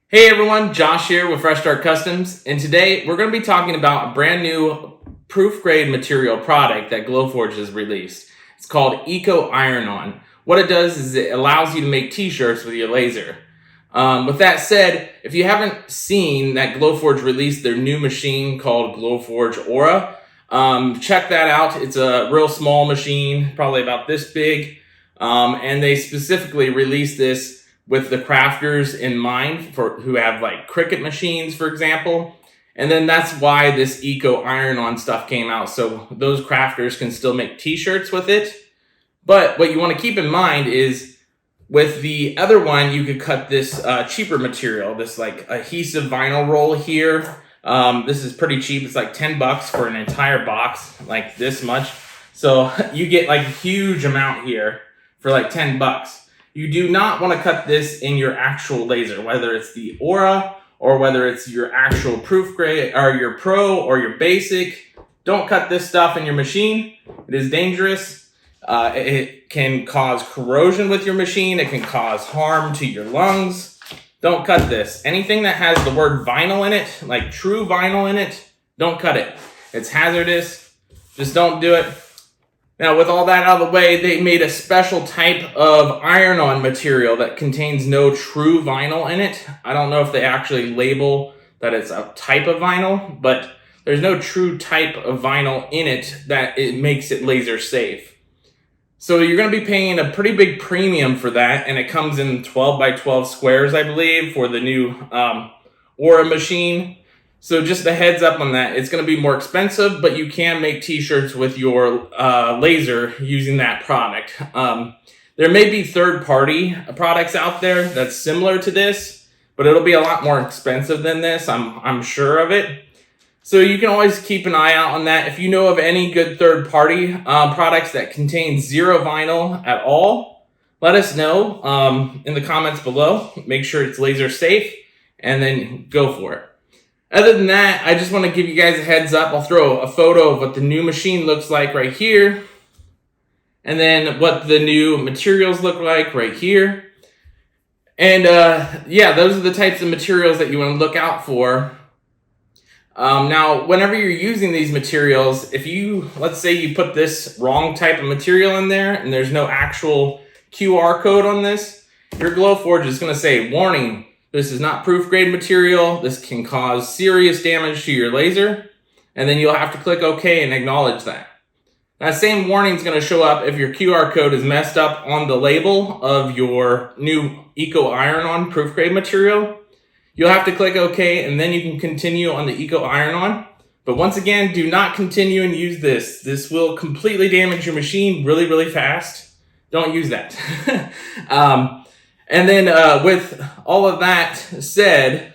Hey everyone, Josh here with Fresh Start Customs, and today we're going to be talking about a brand new proof-grade material product that Glowforge has released. It's called Eco Iron. What it does is it allows you to make t-shirts with your laser. With that said, if you haven't seen that Glowforge released their new machine called Glowforge Aura, check that out. It's a real small machine, probably about this big, and they specifically released this with the crafters in mind for who have like Cricut machines, for example. And then that's why this Eco Iron stuff came out, so those crafters can still make t-shirts with it. But what you want to keep in mind is with the other one, you could cut this cheaper material, this like adhesive vinyl roll here. This is pretty cheap. It's like $10 for an entire box, like this much. So you get like a huge amount here for like $10. You do not want to cut this in your actual laser, whether it's the Aura or whether it's your actual proof grade or your Pro or your basic. Don't cut this stuff in your machine. It is dangerous. It can cause corrosion with your machine. It can cause harm to your lungs. Don't cut this. Anything that has the word vinyl in it, like true vinyl in it, don't cut it. It's hazardous. Just don't do it. Now, with all that out of the way, they made a special type of iron-on material that contains no true vinyl in it. I don't know if they actually label that it's a type of vinyl, but there's no true type of vinyl in it that it makes it laser safe. So you're going to be paying a pretty big premium for that, and it comes in 12 by 12 squares, I believe, for the new Aura machine. So just a heads up on that. It's going to be more expensive, but you can make t-shirts with your laser using that product. There may be third-party products out there that's similar to this, but it'll be a lot more expensive than this. I'm sure of it. So you can always keep an eye out on that. If you know of any good third-party products that contain zero vinyl at all, let us know in the comments below. Make sure it's laser safe, and then go for it. Other than that, I just want to give you guys a heads up. I'll throw a photo of what the new machine looks like right here. And then what the new materials look like right here. And yeah, those are the types of materials that you want to look out for. Now, whenever you're using these materials, if you, let's say you put this wrong type of material in there and there's no actual QR code on this, your Glowforge is going to say, warning, this is not proof grade material. This can cause serious damage to your laser. And then you'll have to click OK and acknowledge that. That same warning is going to show up if your QR code is messed up on the label of your new Eco Iron proof grade material. You'll have to click OK and then you can continue on the Eco Iron. But once again, do not continue and use this. This will completely damage your machine really, really fast. Don't use that. And then with all of that said,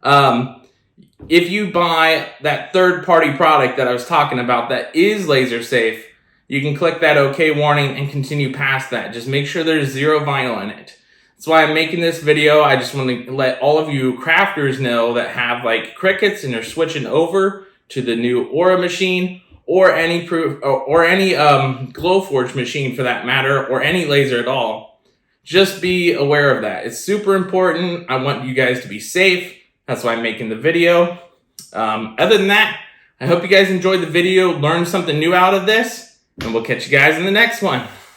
if you buy that third-party product that I was talking about that is laser safe, you can click that OK warning and continue past that. Just make sure there's zero vinyl in it. That's why I'm making this video. I just want to let all of you crafters know that have like Cricuts and are switching over to the new Aura machine or any Glowforge machine for that matter, or any laser at all. Just be aware of that. It's super important. I want you guys to be safe. That's why I'm making the video. Other than that, I hope you guys enjoyed the video, learned something new out of this, and we'll catch you guys in the next one.